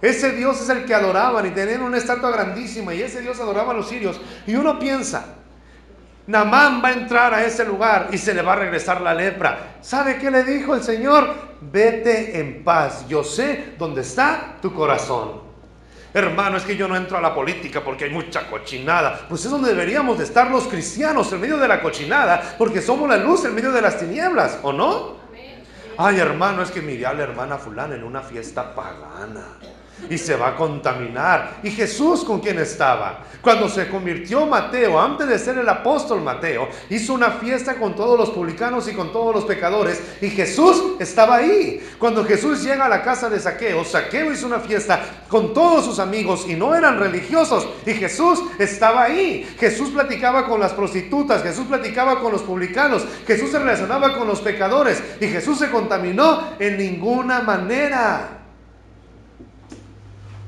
Ese dios es el que adoraban y tenían una estatua grandísima y ese dios adoraba a los sirios. Y uno piensa, Naamán va a entrar a ese lugar y se le va a regresar la lepra. ¿Sabe qué le dijo el Señor? Vete en paz, yo sé dónde está tu corazón. Hermano, es que yo no entro a la política porque hay mucha cochinada. Pues es donde deberíamos de estar los cristianos, en medio de la cochinada, porque somos la luz en medio de las tinieblas, ¿o no? Ay, hermano, es que miré a la hermana fulana en una fiesta pagana y se va a contaminar. ¿Y Jesús con quién estaba? Cuando se convirtió Mateo, antes de ser el apóstol Mateo, hizo una fiesta con todos los publicanos y con todos los pecadores, y Jesús estaba ahí. Cuando Jesús llega a la casa de Zaqueo, Zaqueo hizo una fiesta con todos sus amigos y no eran religiosos, y Jesús estaba ahí. Jesús platicaba con las prostitutas, Jesús platicaba con los publicanos, Jesús se relacionaba con los pecadores, y Jesús se contaminó en ninguna manera.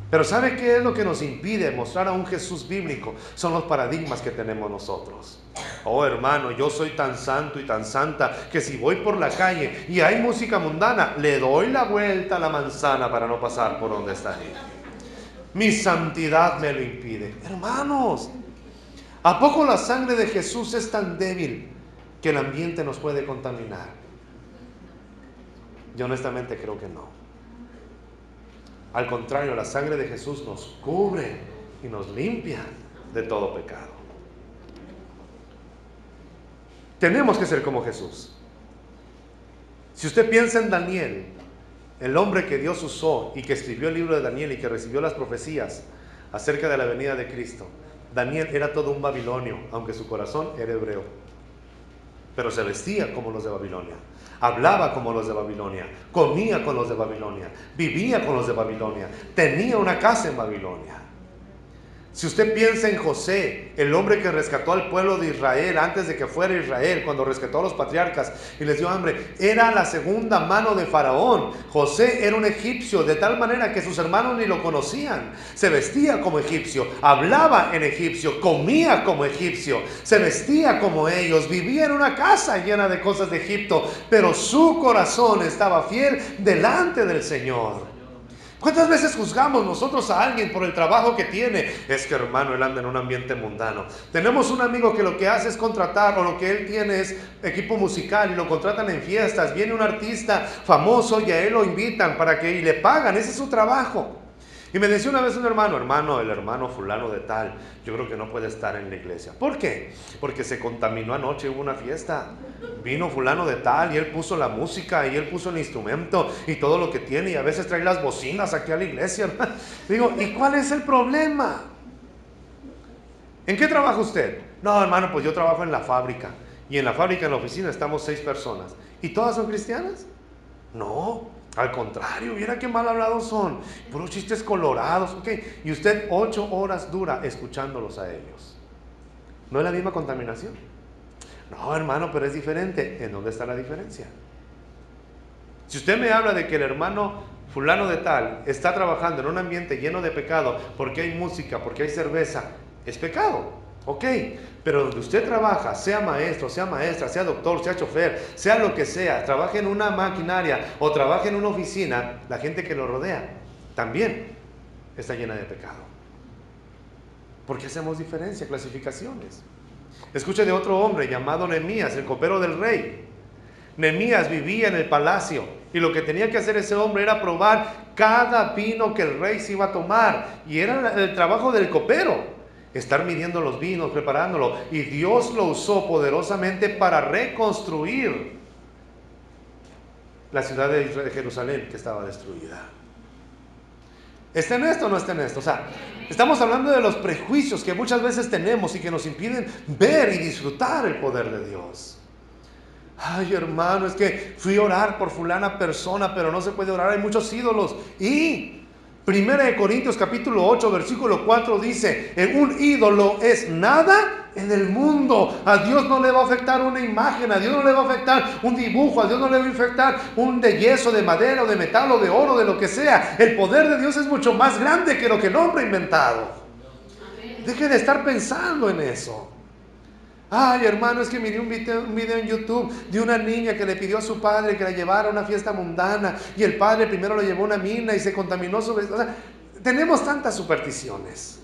Pero ¿sabe qué es lo que nos impide mostrar a un Jesús bíblico? Son los paradigmas que tenemos nosotros. Oh hermano, yo soy tan santo y tan santa que si voy por la calle y hay música mundana, le doy la vuelta a la manzana para no pasar por donde está ahí. Mi santidad me lo impide. Hermanos, ¿a poco la sangre de Jesús es tan débil que el ambiente nos puede contaminar? Yo honestamente creo que no. Al contrario, la sangre de Jesús nos cubre y nos limpia de todo pecado. Tenemos que ser como Jesús. Si usted piensa en Daniel, el hombre que Dios usó y que escribió el libro de Daniel y que recibió las profecías acerca de la venida de Cristo, Daniel era todo un babilonio, aunque su corazón era hebreo. Pero se vestía como los de Babilonia, hablaba como los de Babilonia, comía con los de Babilonia, vivía con los de Babilonia, tenía una casa en Babilonia. Si usted piensa en José, el hombre que rescató al pueblo de Israel antes de que fuera Israel, cuando rescató a los patriarcas y les dio hambre, era la segunda mano de Faraón. José era un egipcio, de tal manera que sus hermanos ni lo conocían. Se vestía como egipcio, hablaba en egipcio, comía como egipcio, se vestía como ellos, vivía en una casa llena de cosas de Egipto, pero su corazón estaba fiel delante del Señor. ¿Cuántas veces juzgamos nosotros a alguien por el trabajo que tiene? Es que hermano, él anda en un ambiente mundano. Tenemos un amigo que lo que hace es contratar, o lo que él tiene es equipo musical y lo contratan en fiestas. Viene un artista famoso y a él lo invitan para que y le pagan, ese es su trabajo. Y me decía una vez un hermano, el hermano fulano de tal, yo creo que no puede estar en la iglesia. ¿Por qué? Porque se contaminó anoche, hubo una fiesta. Vino fulano de tal y él puso la música y él puso el instrumento y todo lo que tiene y a veces trae las bocinas aquí a la iglesia. Digo, ¿y cuál es el problema? ¿En qué trabaja usted? No, hermano, pues yo trabajo en la fábrica. Y en la fábrica, en la oficina, estamos 6 personas. ¿Y todas son cristianas? No. Al contrario, mira qué mal hablados son, puros chistes colorados, ok. Y usted 8 horas dura escuchándolos a ellos. ¿No es la misma contaminación? No, hermano, pero es diferente. ¿En dónde está la diferencia? Si usted me habla de que el hermano fulano de tal está trabajando en un ambiente lleno de pecado, porque hay música, porque hay cerveza, es pecado. Ok, pero donde usted trabaja, sea maestro, sea maestra, sea doctor, sea chofer, sea lo que sea, trabaje en una maquinaria o trabaje en una oficina, la gente que lo rodea también está llena de pecado. ¿Por qué hacemos diferencia, clasificaciones? Escuche de otro hombre llamado Nehemías, el copero del rey. Nehemías vivía en el palacio y lo que tenía que hacer ese hombre era probar cada vino que el rey se iba a tomar, y era el trabajo del copero. Estar midiendo los vinos, preparándolo. Y Dios lo usó poderosamente para reconstruir la ciudad de Jerusalén, que estaba destruida. ¿Está en esto o no está en esto? O sea, estamos hablando de los prejuicios que muchas veces tenemos y que nos impiden ver y disfrutar el poder de Dios. Ay, hermano, es que fui a orar por fulana persona, pero no se puede orar, hay muchos ídolos. Y Primera de Corintios capítulo 8 versículo 4 dice, un ídolo es nada en el mundo. A Dios no le va a afectar una imagen, a Dios no le va a afectar un dibujo, a Dios no le va a afectar un de yeso, de madera, o de metal, o de oro, de lo que sea. El poder de Dios es mucho más grande que lo que el hombre ha inventado. Deje de estar pensando en eso. Ay, hermano, es que miré un video en YouTube de una niña que le pidió a su padre que la llevara a una fiesta mundana, y el padre primero lo llevó a una mina y se contaminó su vestido. O sea, tenemos tantas supersticiones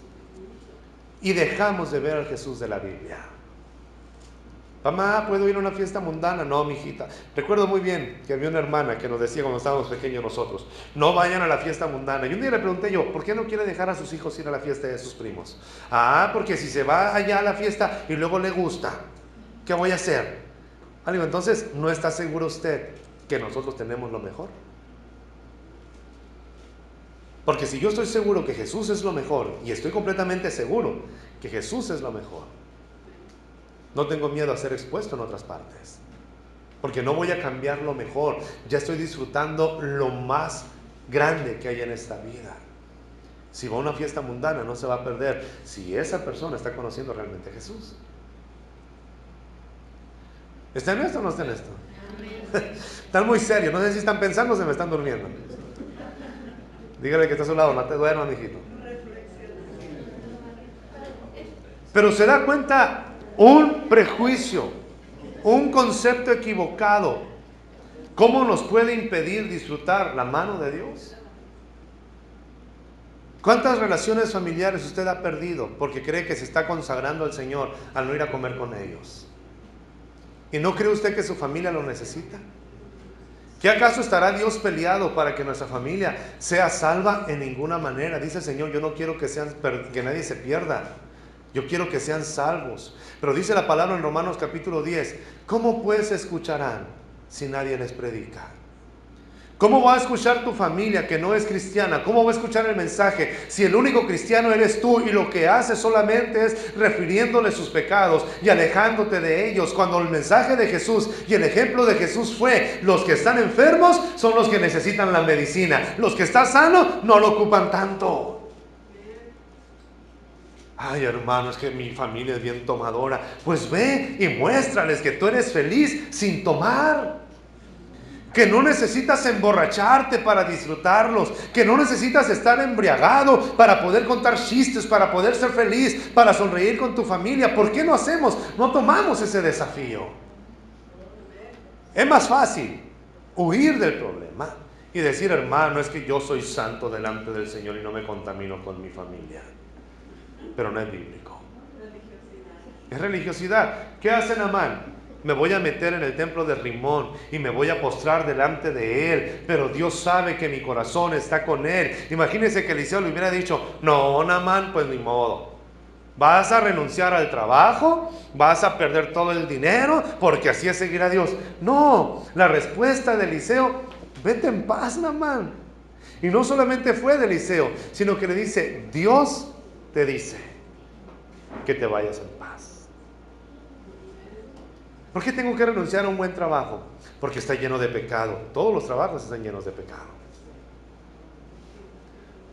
y dejamos de ver al Jesús de la Biblia. Mamá, ¿puedo ir a una fiesta mundana? No, mijita. Recuerdo muy bien que había una hermana que nos decía cuando estábamos pequeños nosotros, no vayan a la fiesta mundana. Y un día le pregunté yo, ¿por qué no quiere dejar a sus hijos ir a la fiesta de sus primos? Ah, porque si se va allá a la fiesta y luego le gusta, ¿qué voy a hacer? Ah, digo, entonces, ¿no está seguro usted que nosotros tenemos lo mejor? Porque si yo estoy seguro que Jesús es lo mejor, y estoy completamente seguro que Jesús es lo mejor, no tengo miedo a ser expuesto en otras partes, porque no voy a cambiar lo mejor. Ya estoy disfrutando lo más grande que hay en esta vida. Si va a una fiesta mundana, no se va a perder si esa persona está conociendo realmente a Jesús. ¿Está en esto o no está en esto? Están muy serios, no sé si están pensando o se me están durmiendo. Dígale que está a su lado, no te duermas, mijito. Pero se da cuenta Un prejuicio, un concepto equivocado, ¿cómo nos puede impedir disfrutar la mano de Dios? ¿Cuántas relaciones familiares usted ha perdido porque cree que se está consagrando al Señor al no ir a comer con ellos? ¿Y no cree usted que su familia lo necesita? ¿Qué acaso estará Dios peleado para que nuestra familia sea salva? En ninguna manera. Dice el Señor, yo no quiero que nadie se pierda. Yo quiero que sean salvos. Pero dice la palabra en Romanos capítulo 10, ¿cómo pues escucharán si nadie les predica? ¿Cómo va a escuchar tu familia que no es cristiana? ¿Cómo va a escuchar el mensaje si el único cristiano eres tú y lo que haces solamente es refiriéndole sus pecados y alejándote de ellos? Cuando el mensaje de Jesús y el ejemplo de Jesús fue: los que están enfermos son los que necesitan la medicina, los que están sanos no lo ocupan tanto. Ay, hermano, es que mi familia es bien tomadora. Pues ve y muéstrales que tú eres feliz sin tomar. Que no necesitas emborracharte para disfrutarlos, que no necesitas estar embriagado para poder contar chistes, para poder ser feliz, para sonreír con tu familia. ¿Por qué no tomamos ese desafío? Es más fácil huir del problema y decir: hermano, es que yo soy santo delante del Señor y no me contamino con mi familia. Pero no es bíblico. Es religiosidad. ¿Qué hace Naamán? Me voy a meter en el templo de Rimón y me voy a postrar delante de él, pero Dios sabe que mi corazón está con él. Imagínense que Eliseo le hubiera dicho: no, Naamán, pues ni modo, vas a renunciar al trabajo, vas a perder todo el dinero, porque así es seguir a Dios. No, la respuesta de Eliseo: vete en paz, Naamán. Y no solamente fue de Eliseo, sino que le dice: Dios te dice que te vayas en paz. ¿Por qué tengo que renunciar a un buen trabajo? Porque está lleno de pecado. Todos los trabajos están llenos de pecado.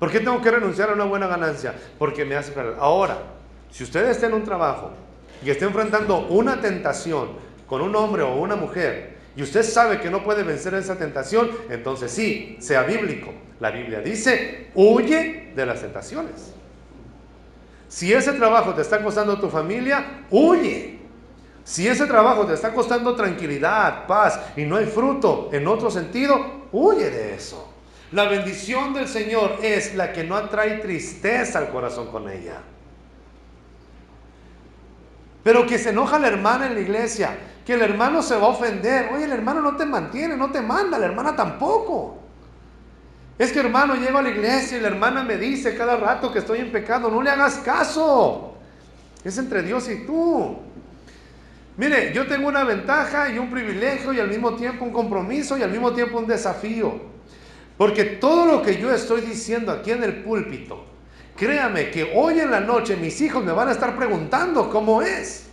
¿Por qué tengo que renunciar a una buena ganancia? Porque me hace perder. Ahora, si usted está en un trabajo y está enfrentando una tentación con un hombre o una mujer, y usted sabe que no puede vencer esa tentación, entonces sí, sea bíblico. La Biblia dice: huye de las tentaciones. Si ese trabajo te está costando tu familia, huye. Si ese trabajo te está costando tranquilidad, paz y no hay fruto en otro sentido, huye de eso. La bendición del Señor es la que no atrae tristeza al corazón con ella. Pero que se enoja la hermana en la iglesia, que el hermano se va a ofender. Oye, el hermano no te mantiene, no te manda, la hermana tampoco. Es que, hermano, llego a la iglesia y la hermana me dice cada rato que estoy en pecado. No le hagas caso. Es entre Dios y tú. Mire, yo tengo una ventaja y un privilegio y al mismo tiempo un compromiso y al mismo tiempo un desafío. Porque todo lo que yo estoy diciendo aquí en el púlpito, créame que hoy en la noche mis hijos me van a estar preguntando cómo es.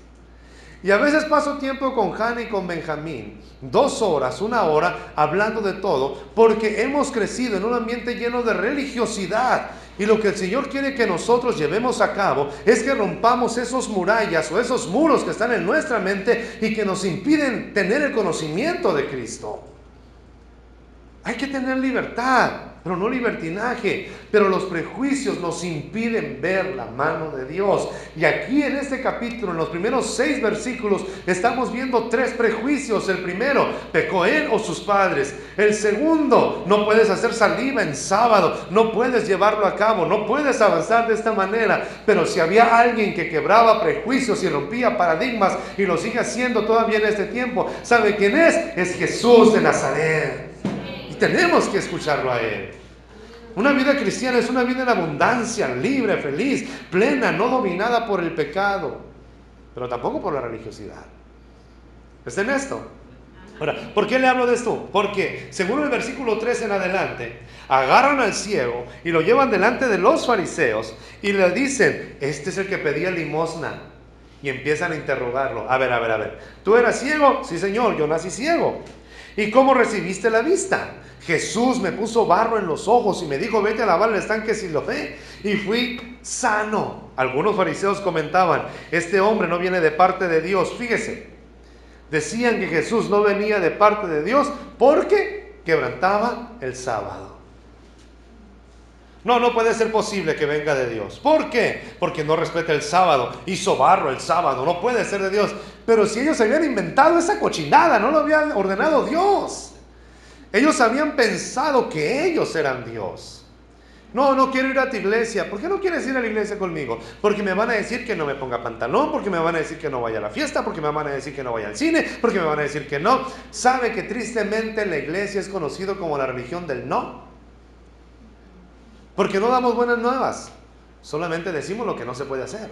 Y a veces paso tiempo con Hannah y con Benjamín, 2 horas, 1 hora, hablando de todo, porque hemos crecido en un ambiente lleno de religiosidad. Y lo que el Señor quiere que nosotros llevemos a cabo es que rompamos esos murallas o esos muros que están en nuestra mente y que nos impiden tener el conocimiento de Cristo. Hay que tener libertad, pero no libertinaje. Pero los prejuicios nos impiden ver la mano de Dios. Y aquí en este capítulo, en los primeros 6 versículos, estamos viendo 3 prejuicios. El primero: pecó él o sus padres. El segundo: no puedes hacer saliva en sábado, no puedes llevarlo a cabo, no puedes avanzar de esta manera. Pero si había alguien que quebraba prejuicios y rompía paradigmas y lo sigue haciendo todavía en este tiempo, ¿sabe quién es? Es Jesús de Nazaret. Tenemos que escucharlo a Él. Una vida cristiana es una vida en abundancia, libre, feliz, plena, no dominada por el pecado, pero tampoco por la religiosidad. ¿Está en esto? Ahora, ¿por qué le hablo de esto? Porque, según el versículo 3 en adelante, agarran al ciego y lo llevan delante de los fariseos y le dicen: este es el que pedía limosna. Y empiezan a interrogarlo. A ver, ¿tú eras ciego? Sí, Señor, yo nací ciego. ¿Y cómo recibiste la vista? Jesús me puso barro en los ojos y me dijo: vete a lavar el estanque Siloé, y fui sano. Algunos fariseos comentaban: este hombre no viene de parte de Dios. Fíjese, decían que Jesús no venía de parte de Dios porque quebrantaba el sábado. No, no puede ser posible que venga de Dios. ¿Por qué? Porque no respeta el sábado, hizo barro el sábado, no puede ser de Dios. Pero si ellos habían inventado esa cochinada, no lo habían ordenado Dios. Ellos habían pensado que ellos eran Dios. No, no quiero ir a tu iglesia. ¿Por qué no quieres ir a la iglesia conmigo? Porque me van a decir que no me ponga pantalón, porque me van a decir que no vaya a la fiesta, porque me van a decir que no vaya al cine, porque me van a decir que no. ¿Sabe que tristemente la iglesia es conocido como la religión del no? Porque no damos buenas nuevas, solamente decimos lo que no se puede hacer.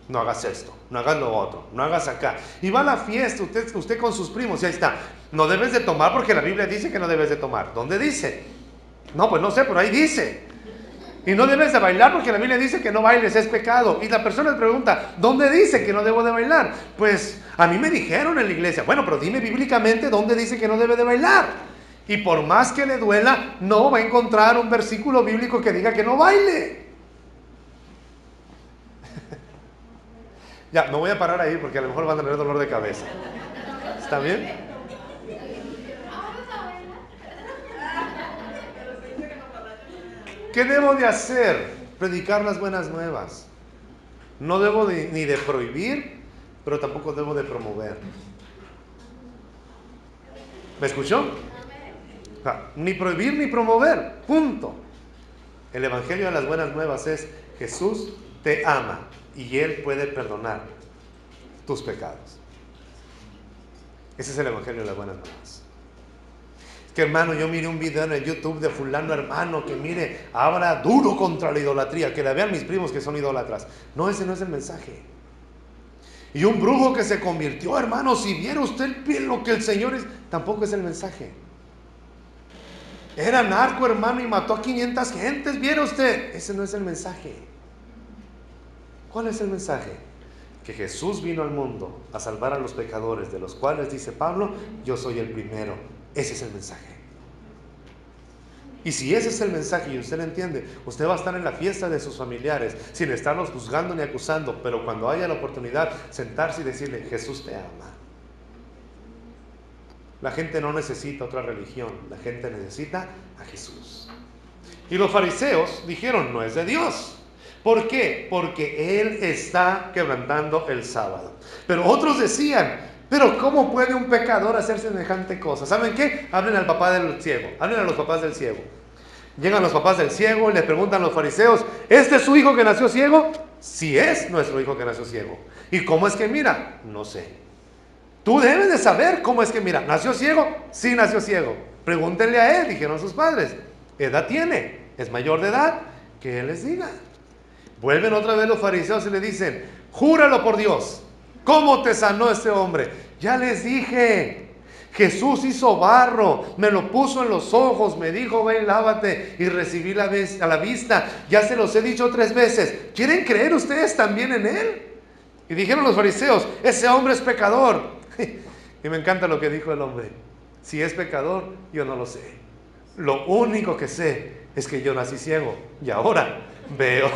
No hagas esto, no hagas lo otro, no hagas acá. Y va a la fiesta, usted con sus primos, y ahí está. No debes de tomar porque la Biblia dice que no debes de tomar. ¿Dónde dice? No, pues no sé, pero ahí dice. Y no debes de bailar porque la Biblia dice que no bailes, es pecado. Y la persona le pregunta, ¿dónde dice que no debo de bailar? Pues a mí me dijeron en la iglesia. Bueno, pero dime bíblicamente dónde dice que no debe de bailar. Y por más que le duela, no va a encontrar un versículo bíblico que diga que no baile. Ya, me voy a parar ahí porque a lo mejor van a tener dolor de cabeza. ¿Está bien? ¿Qué debo de hacer? Predicar las buenas nuevas. No debo ni de prohibir, pero tampoco debo de promover. ¿Me escuchó? Ni prohibir ni promover, punto. El evangelio de las buenas nuevas es: Jesús te ama y Él puede perdonar tus pecados. Ese es el evangelio de las buenas nuevas. Que hermano, yo miré un video en el YouTube de fulano hermano que mire, habla duro contra la idolatría, que la vean mis primos que son idólatras. No, ese no es el mensaje. Y un brujo que se convirtió, hermano, si viera usted lo que el Señor es, tampoco es el mensaje. Era narco, hermano, y mató a 500 gentes, ¿viera usted? Ese no es el mensaje. ¿Cuál es el mensaje? Que Jesús vino al mundo a salvar a los pecadores, de los cuales dice Pablo, yo soy el primero. Ese es el mensaje. Y si ese es el mensaje y usted lo entiende, usted va a estar en la fiesta de sus familiares sin estarlos juzgando ni acusando, pero cuando haya la oportunidad, sentarse y decirle, Jesús te ama. La gente no necesita otra religión, la gente necesita a Jesús. Y los fariseos dijeron, no es de Dios. ¿Por qué? Porque Él está quebrantando el sábado. Pero otros decían, pero ¿cómo puede un pecador hacer semejante cosa? ¿Saben qué? Hablen al papá del ciego, hablen a los papás del ciego. Llegan los papás del ciego y le preguntan a los fariseos, ¿este es su hijo que nació ciego? Sí es nuestro hijo que nació ciego. ¿Y cómo es que mira? No sé. Tú debes de saber cómo es que mira. ¿Nació ciego? Sí, nació ciego. Pregúntenle a él, dijeron sus padres. ¿Qué edad tiene? ¿Es mayor de edad? Que él les diga. Vuelven otra vez los fariseos y le dicen, júralo por Dios. ¿Cómo te sanó este hombre? Ya les dije, Jesús hizo barro, me lo puso en los ojos, me dijo, ven, lávate, y recibí a la vista. Ya se los he dicho 3 veces. ¿Quieren creer ustedes también en él? Y dijeron los fariseos, ese hombre es pecador. Y me encanta lo que dijo el hombre. Si es pecador, yo no lo sé. Lo único que sé es que yo nací ciego y ahora veo.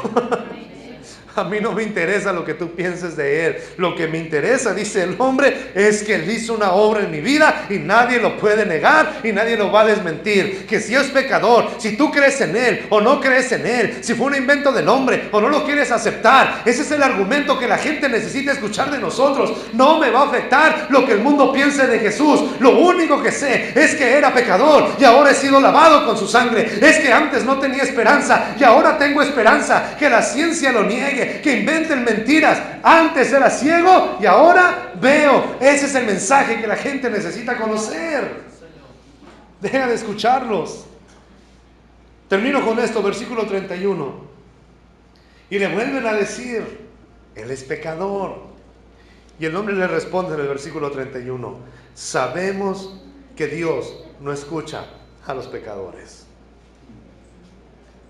A mí no me interesa lo que tú pienses de él. Lo que me interesa, dice el hombre, es que él hizo una obra en mi vida y nadie lo puede negar y nadie lo va a desmentir. Que si es pecador, si tú crees en él o no crees en él, si fue un invento del hombre o no lo quieres aceptar, ese es el argumento que la gente necesita escuchar de nosotros. No me va a afectar lo que el mundo piense de Jesús. Lo único que sé es que era pecador y ahora he sido lavado con su sangre. Es que antes no tenía esperanza y ahora tengo esperanza. Que la ciencia lo niegue, que inventen mentiras. Antes era ciego y ahora veo. Ese es el mensaje que la gente necesita conocer. Deja de escucharlos. Termino con esto, versículo 31. Y le vuelven a decir, él es pecador. Y el hombre le responde en el versículo 31, sabemos que Dios no escucha a los pecadores,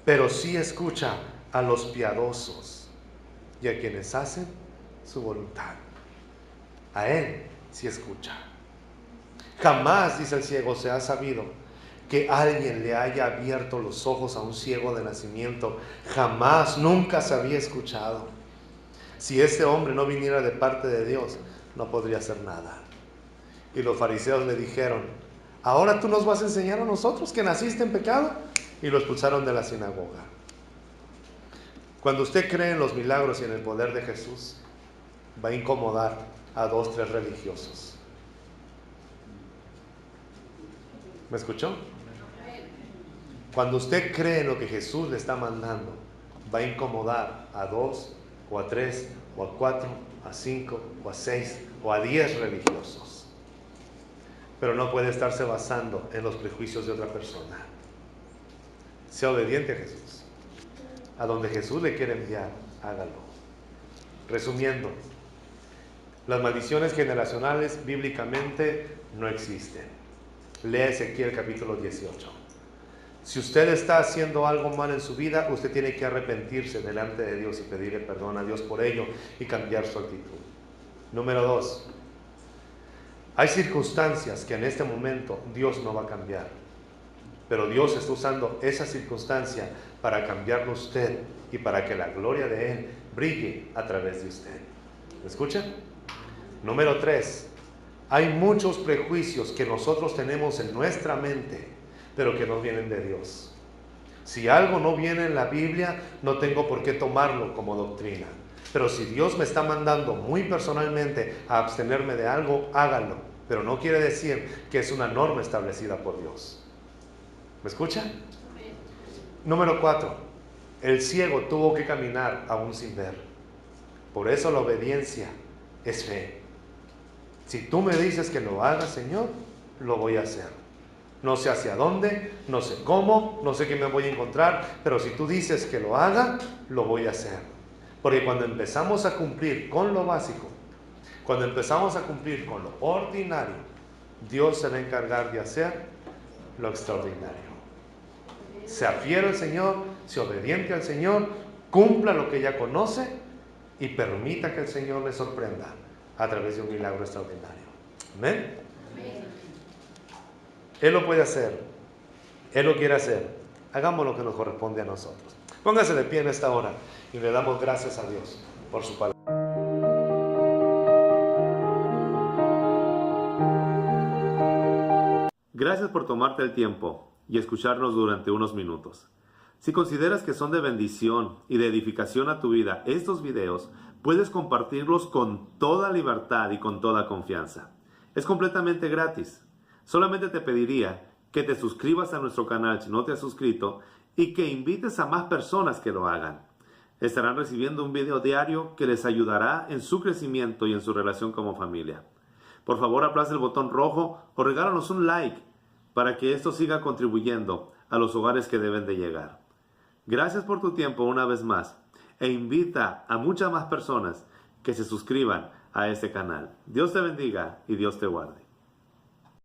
pero sí escucha a los piadosos y a quienes hacen su voluntad. A él sí escucha. Jamás, dice el ciego, se ha sabido que alguien le haya abierto los ojos a un ciego de nacimiento. Jamás, nunca se había escuchado. Si este hombre no viniera de parte de Dios, no podría hacer nada. Y los fariseos le dijeron, ¿ahora tú nos vas a enseñar a nosotros que naciste en pecado? Y lo expulsaron de la sinagoga. Cuando usted cree en los milagros y en el poder de Jesús, va a incomodar a 2, 3 religiosos. ¿Me escuchó? Cuando usted cree en lo que Jesús le está mandando, va a incomodar a 2 o a 3 o a 4, a 5 o a 6 o a 10 religiosos. Pero no puede estarse basando en los prejuicios de otra persona. Sea obediente a Jesús. A donde Jesús le quiere enviar, hágalo. Resumiendo, las maldiciones generacionales bíblicamente no existen. Lea Ezequiel capítulo 18. Si usted está haciendo algo mal en su vida, usted tiene que arrepentirse delante de Dios y pedirle perdón a Dios por ello y cambiar su actitud. Número 2. Hay circunstancias que en este momento Dios no va a cambiar, pero Dios está usando esa circunstancia para cambiarlo usted y para que la gloria de Él brille a través de usted. ¿Me escucha? Número 3. Hay muchos prejuicios que nosotros tenemos en nuestra mente, pero que no vienen de Dios. Si algo no viene en la Biblia, no tengo por qué tomarlo como doctrina. Pero si Dios me está mandando muy personalmente a abstenerme de algo, hágalo. Pero no quiere decir que es una norma establecida por Dios. ¿Me escucha? Número 4. El ciego tuvo que caminar aún sin ver. Por eso la obediencia es fe. Si tú me dices que lo haga, Señor, lo voy a hacer. No sé hacia dónde, no sé cómo, no sé qué me voy a encontrar, pero si tú dices que lo haga, lo voy a hacer. Porque cuando empezamos a cumplir con lo básico, cuando empezamos a cumplir con lo ordinario, Dios se va a encargar de hacer lo extraordinario. Sea fiel al Señor, sea obediente al Señor, cumpla lo que ya conoce y permita que el Señor le sorprenda a través de un milagro extraordinario. Amén. Él lo puede hacer, Él lo quiere hacer. Hagamos lo que nos corresponde a nosotros. Póngase de pie en esta hora y le damos gracias a Dios por su palabra. Gracias por tomarte el tiempo y escucharnos durante unos minutos. Si consideras que son de bendición y de edificación a tu vida estos videos, puedes compartirlos con toda libertad y con toda confianza. Es completamente gratis. Solamente te pediría que te suscribas a nuestro canal si no te has suscrito y que invites a más personas que lo hagan. Estarán recibiendo un video diario que les ayudará en su crecimiento y en su relación como familia. Por favor, aplaza el botón rojo o regálanos un like para que esto siga contribuyendo a los hogares que deben de llegar. Gracias por tu tiempo una vez más e invita a muchas más personas que se suscriban a este canal. Dios te bendiga y Dios te guarde.